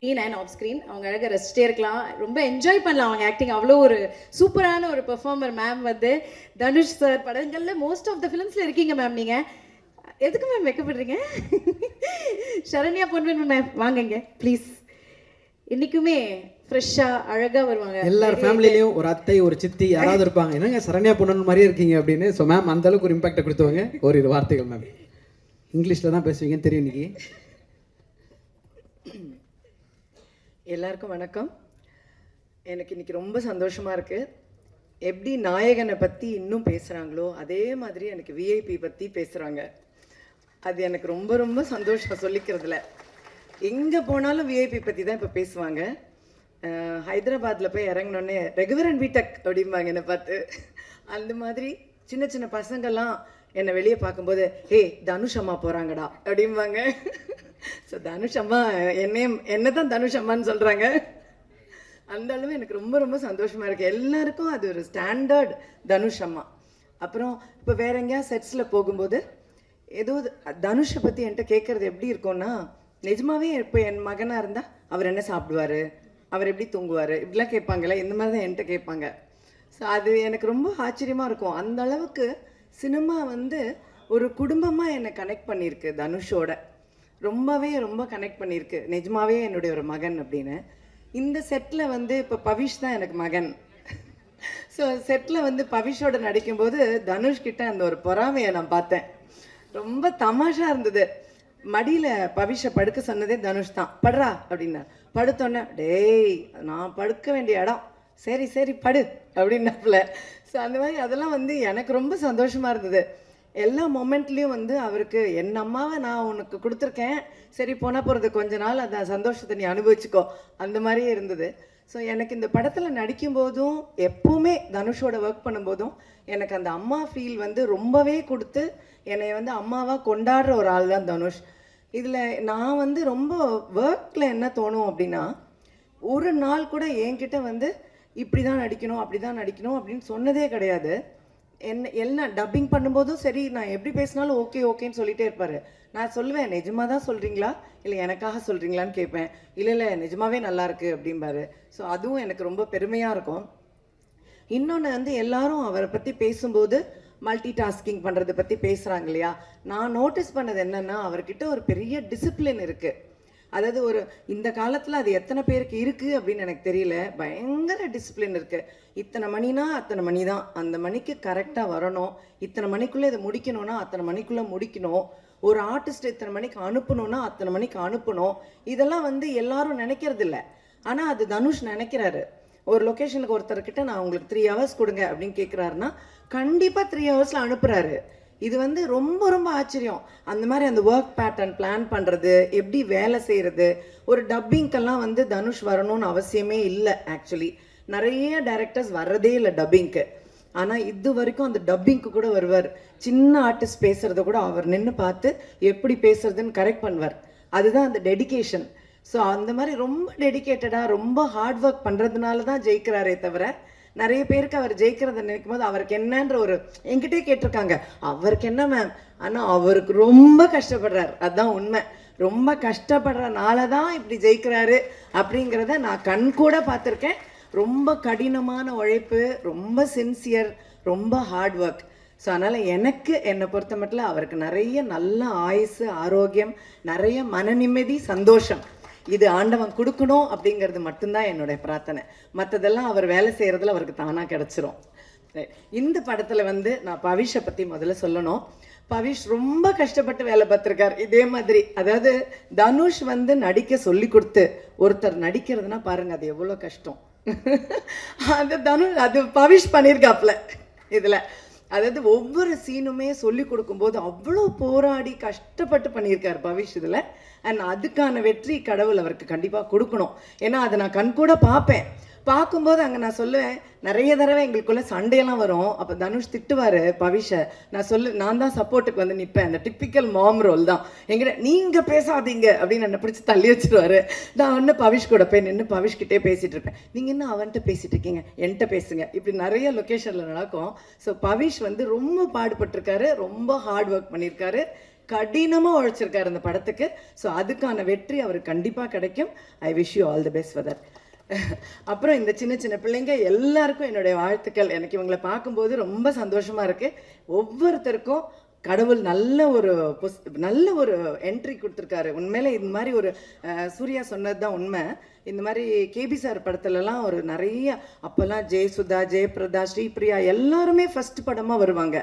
E9 off screen. அவங்க அழகாக ரசிச்சிட்டே இருக்கலாம், ரொம்ப என்ஜாய் பண்ணலாம் அவங்க ஆக்டிங். அவ்வளோ ஒரு சூப்பரான ஒரு பெர்ஃபார்மர் மேம். வந்து தனுஷ் சார் படங்களில் மோஸ்ட் ஆஃப் த ஃபிலிம்ஸில் இருக்கீங்க மேம். நீங்கள் எதுக்கு மேம் வைக்கப்படுறீங்க? சரண்யா பொன்வன் மேம் வாங்க இங்கே ப்ளீஸ். இன்றைக்குமே ஃப்ரெஷ்ஷாக அழகாக வருவாங்க. எல்லார் ஃபேமிலிலையும் ஒரு அத்தை ஒரு சித்தி யாராவது இருப்பாங்க, என்னங்க சரண்யா பொண்ணு மாதிரியே இருக்கீங்க அப்படின்னு. ஸோ மேம் அந்த அளவுக்கு ஒரு இம்பாக்டை கொடுத்தவங்க. ஒரு இரு வார்த்தைகள் மேம். இங்கிலீஷில் தான் பேசுவீங்கன்னு தெரியும் இன்னைக்கு. எல்லாருக்கும் வணக்கம். எனக்கு இன்னைக்கு ரொம்ப சந்தோஷமாக இருக்குது. எப்படி நாயகனை பற்றி இன்னும் பேசுகிறாங்களோ அதே மாதிரி எனக்கு விஐபி பற்றி பேசுகிறாங்க. அது எனக்கு ரொம்ப ரொம்ப சந்தோஷம் சொல்லிக்கிறதுல. எங்கே போனாலும் விஐபி பற்றி தான் இப்போ பேசுவாங்க. ஹைதராபாத்தில் போய் இறங்கினோடனே ரெகுவரன் வீட்டக் அப்படிம்பாங்க என்னை பார்த்து. அந்த மாதிரி சின்ன சின்ன பசங்கள்லாம் என்னை வெளியே பார்க்கும்போது ஹே தனுஷ் அம்மா போகிறாங்கடா அப்படிம்பாங்க. ஸோ தனுஷ் அம்மா என்ன தான் தனுஷ் அம்மான்னு சொல்கிறாங்க. அந்த அளவு எனக்கு ரொம்ப ரொம்ப சந்தோஷமாக இருக்குது. எல்லாருக்கும் அது ஒரு ஸ்டாண்டர்ட் தனுஷ் அம்மா. அப்புறம் இப்போ வேற எங்கேயா செட்ஸில் போகும்போது ஏதோ தனுஷை பற்றி என்கிட்ட கேட்குறது எப்படி இருக்கும்னா, நிஜமாவே இப்போ என் மகனாக இருந்தால் அவர் என்ன சாப்பிடுவார், அவர் எப்படி தூங்குவார், இப்படிலாம் கேட்பாங்கல்ல, இந்த மாதிரி தான் என்கிட்ட கேட்பாங்க. ஸோ அது எனக்கு ரொம்ப ஆச்சரியமாக இருக்கும். அந்த அளவுக்கு சினிமா வந்து ஒரு குடும்பமாக என்னை கனெக்ட் பண்ணியிருக்கு தனுஷோட. ரொம்ப கனெக்ட் பண்ணியிருக்கு. நிஜமாவே என்னுடைய ஒரு மகன் அப்படின்னு. இந்த செட்டில் வந்து இப்போ பவிஷ் தான் எனக்கு மகன். ஸோ செட்டில் வந்து பவிஷோட நடிக்கும்போது தனுஷ்கிட்ட அந்த ஒரு பொறாமையை நான் பார்த்தேன். ரொம்ப தமாஷா இருந்தது. மடியில் பவிஷை படுக்க சொன்னதே தனுஷ் தான். படுறா அப்படின்னா படுத்தோன்னே டேய் நான் படுக்க வேண்டிய இடம், சரி சரி படு அப்படின்னாப்புல. ஸோ அந்த மாதிரி அதெல்லாம் வந்து எனக்கு ரொம்ப சந்தோஷமாக இருந்தது. எல்லா மொமெண்ட்லேயும் வந்து அவருக்கு என் அம்மாவை நான் உனக்கு கொடுத்துருக்கேன், சரி போனால் போகிறது கொஞ்ச நாள் அந்த சந்தோஷத்தை நீ அனுபவிச்சுக்கோ, அந்த மாதிரியே இருந்தது. ஸோ எனக்கு இந்த படத்தில் நடிக்கும்போதும் எப்போவுமே தனுஷோட ஒர்க் பண்ணும்போதும் எனக்கு அந்த அம்மா ஃபீல் வந்து ரொம்பவே கொடுத்து என்னை வந்து அம்மாவாக கொண்டாடுற ஒரு ஆள் தான் தனுஷ். இதில் நான் வந்து ரொம்ப ஒர்க்கில் என்ன தோணும் அப்படின்னா, ஒரு நாள் கூட என்கிட்ட வந்து இப்படி தான் நடிக்கணும் அப்படி தான் நடிக்கணும் அப்படின்னு சொன்னதே கிடையாது. எல்லாம் டப்பிங் பண்ணும்போதும் சரி, நான் எப்படி பேசினாலும் ஓகே ஓகேன்னு சொல்லிகிட்டே இருப்பார். நான் சொல்லுவேன் நிஜமாக தான் சொல்கிறீங்களா இல்லை எனக்காக சொல்கிறீங்களான்னு கேட்பேன். இல்லை நிஜமாவே நல்லாயிருக்கு அப்படிம்பாரு. ஸோ அதுவும் எனக்கு ரொம்ப பெருமையாக இருக்கும். இன்னொன்று வந்து எல்லாரும் அவரை பற்றி பேசும்போது மல்டி டாஸ்கிங் பண்ணுறதை பற்றி பேசுகிறாங்க இல்லையா. நான் நோட்டீஸ் பண்ணது என்னென்னா, அவர்கிட்ட ஒரு பெரிய டிசிப்ளின் இருக்குது. அதாவது ஒரு இந்த காலத்தில் அது எத்தனை பேருக்கு இருக்குது அப்படின்னு எனக்கு தெரியல. பயங்கர டிசிப்ளின் இருக்குது. இத்தனை மணினா அத்தனை மணி தான், அந்த மணிக்கு கரெக்டாக வரணும், இத்தனை மணிக்குள்ளே இதை முடிக்கணும்னா அத்தனை மணிக்குள்ளே முடிக்கணும், ஒரு ஆர்டிஸ்ட் இத்தனை மணிக்கு அனுப்பணும்னா அத்தனை மணிக்கு அனுப்பணும். இதெல்லாம் வந்து எல்லாரும் நினைக்கிறது இல்லை. ஆனால் அது தனுஷ் நினைக்கிறாரு. ஒரு லொக்கேஷனுக்கு ஒருத்தர்கிட்ட நான் உங்களுக்கு 3 hours கொடுங்க அப்படின்னு கேட்குறாருன்னா கண்டிப்பாக 3 hours அனுப்புகிறாரு. இது வந்து ரொம்ப ரொம்ப ஆச்சரியம். அந்த மாதிரி அந்த ஒர்க் பேட்டர்ன் பிளான் பண்ணுறது, எப்படி வேலை செய்கிறது. ஒரு டப்பிங்க்கெல்லாம் வந்து தனுஷ் வரணும்னு அவசியமே இல்லை. ஆக்சுவலி நிறைய டைரக்டர்ஸ் வர்றதே இல்லை டப்பிங்க்கு. ஆனால் இது வரைக்கும் அந்த டப்பிங்க்கு கூட வருவார். சின்ன ஆர்டிஸ்ட் பேசுகிறத கூட அவர் நின்று பார்த்து எப்படி பேசுறதுன்னு கரெக்ட் பண்ணுவார். அதுதான் அந்த டெடிகேஷன். ஸோ அந்த மாதிரி ரொம்ப டெடிக்கேட்டடாக ரொம்ப ஹார்ட் ஒர்க் பண்ணுறதுனால தான் ஜெயிக்கிறாரே தவிர, நிறைய பேருக்கு அவர் ஜெயிக்கிறத நினைக்கும் போது அவருக்கு என்னன்ற ஒரு என்கிட்டே கேட்டிருக்காங்க, அவருக்கு என்ன மேம், ஆனால் அவருக்கு ரொம்ப கஷ்டப்படுறார். அதுதான் உண்மை. ரொம்ப கஷ்டப்படுறனால தான் இப்படி ஜெயிக்கிறாரு அப்படிங்கிறத நான் கண் கூட பார்த்துருக்கேன். ரொம்ப கடினமான உழைப்பு, ரொம்ப சின்சியர், ரொம்ப ஹார்ட் ஒர்க். ஸோ அதனால் எனக்கு என்னை பொறுத்த மட்டும் அவருக்கு நிறைய நல்ல ஆயுசு, ஆரோக்கியம், நிறைய மன நிம்மதி, சந்தோஷம் இது ஆண்டவன் கொடுக்கணும் அப்படிங்கிறது மட்டும்தான் என்னுடைய பிரார்த்தனை. மற்றதெல்லாம் அவர் வேலை செய்கிறதுல அவருக்கு தானாக கிடச்சிரும். இந்த படத்தில் வந்து நான் பவிஷை பற்றி முதல்ல சொல்லணும். பவிஷ் ரொம்ப கஷ்டப்பட்டு வேலை பார்த்துருக்கார். இதே மாதிரி அதாவது தனுஷ் வந்து நடிக்க சொல்லி கொடுத்து ஒருத்தர் நடிக்கிறதுனா பாருங்க அது எவ்வளோ கஷ்டம். அது பவிஷ் பண்ணியிருக்காப்புல இதில். அதாவது ஒவ்வொரு சீனுமே சொல்லி கொடுக்கும்போது அவ்வளோ போராடி கஷ்டப்பட்டு பண்ணியிருக்கார் பவிஷ் இதில். அண்ட் அதுக்கான வெற்றி கடவுள் அவருக்கு கண்டிப்பாக கொடுக்கணும். ஏன்னா அதை நான் கண்கூட பார்ப்பேன். பார்க்கும்போது அங்கே நான் சொல்லுவேன், நிறைய தடவை எங்களுக்குள்ள சண்டையெல்லாம் வரும். அப்போ தனுஷ் திட்டுவார் பவிஷை. நான் தான் சப்போர்ட்டுக்கு வந்து நிற்பேன். அந்த டிப்பிக்கல் மாம் ரோல் தான் எங்கிட்ட. நீங்கள் பேசாதீங்க அப்படின்னு என்னை பிடிச்சி தள்ளி வச்சுருவார். நான் ஒன்று பவிஷ் கூட போய் நின்று பவிஷ்கிட்டே பேசிகிட்டு இருப்பேன். நீங்கள் இன்னும் அவன்கிட்ட பேசிகிட்டு இருக்கீங்க, என்கிட்ட பேசுங்க, இப்படி நிறைய லொக்கேஷனில் நடக்கும். ஸோ பவிஷ் வந்து ரொம்ப பாடுபட்டிருக்காரு, ரொம்ப ஹார்ட் ஒர்க் பண்ணியிருக்காரு. கடினமாக உழைச்சிருக்காரு அந்த படத்துக்கு. ஸோ அதுக்கான வெற்றி அவருக்கு கண்டிப்பாக கிடைக்கும். I wish you all the best for that. அப்புறம் இந்த சின்ன சின்ன பிள்ளைங்க எல்லாருக்கும் என்னுடைய வாழ்த்துக்கள். எனக்கு இவங்களை பார்க்கும்போது ரொம்ப சந்தோஷமாக இருக்குது. ஒவ்வொருத்தருக்கும் கடவுள் நல்ல ஒரு என்ட்ரி கொடுத்துருக்காரு. உண்மையிலே இந்த மாதிரி ஒரு சூர்யா சொன்னது தான் உண்மை. இந்த மாதிரி கேபி சார் படத்துலலாம் ஒரு நிறைய அப்போல்லாம் ஜெயசுதா, ஜெயபிரதா, ஸ்ரீபிரியா எல்லாருமே ஃபர்ஸ்ட் படமாக வருவாங்க.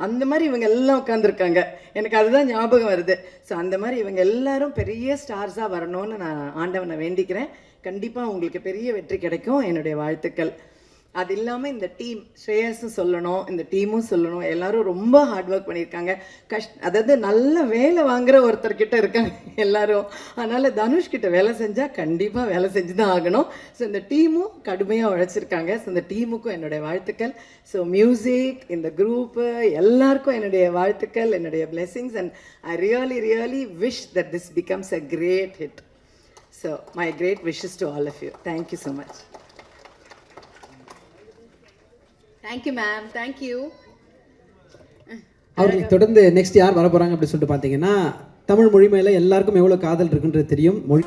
அந்த மாதிரி இவங்க எல்லாம் உட்காந்துருக்காங்க. எனக்கு அதுதான் ஞாபகம் வருது. ஸோ அந்த மாதிரி இவங்க எல்லாரும் பெரிய ஸ்டார்ஸாக வரணும்னு நான் ஆண்டவனை வேண்டிக்கிறேன். கண்டிப்பாக உங்களுக்கு பெரிய வெற்றி கிடைக்கும். என்னுடைய வாழ்த்துக்கள். அது இல்லாமல் இந்த டீம் ஸ்ரேயஸும் சொல்லணும், இந்த டீமும் சொல்லணும். எல்லாரும் ரொம்ப ஹார்ட் ஒர்க் பண்ணியிருக்காங்க. அதாவது நல்ல வேலை வாங்குற ஒருத்தர்கிட்ட இருக்காங்க எல்லாரும். அதனால் தனுஷ்கிட்ட வேலை செஞ்சால் கண்டிப்பாக வேலை செஞ்சு தான் ஆகணும். ஸோ இந்த டீமும் கடுமையாக உழைச்சிருக்காங்க. ஸோ இந்த டீமுக்கும் என்னுடைய வாழ்த்துக்கள். ஸோ மியூசிக், இந்த குரூப்பு எல்லாருக்கும் என்னுடைய வாழ்த்துக்கள், என்னுடைய blessings. And I really wish that this becomes a great hit. So my great wishes to all of you. Thank you so much. Thank you ma'am, thank you. அவர்களுக்கு தொடர்ந்து நெக்ஸ்ட் யார் வர போகிறாங்க அப்படின்னு சொல்லிட்டு பார்த்தீங்கன்னா, தமிழ் மொழி மேலே எல்லாருக்கும் எவ்வளோ காதல் இருக்குன்றது தெரியும். மொழி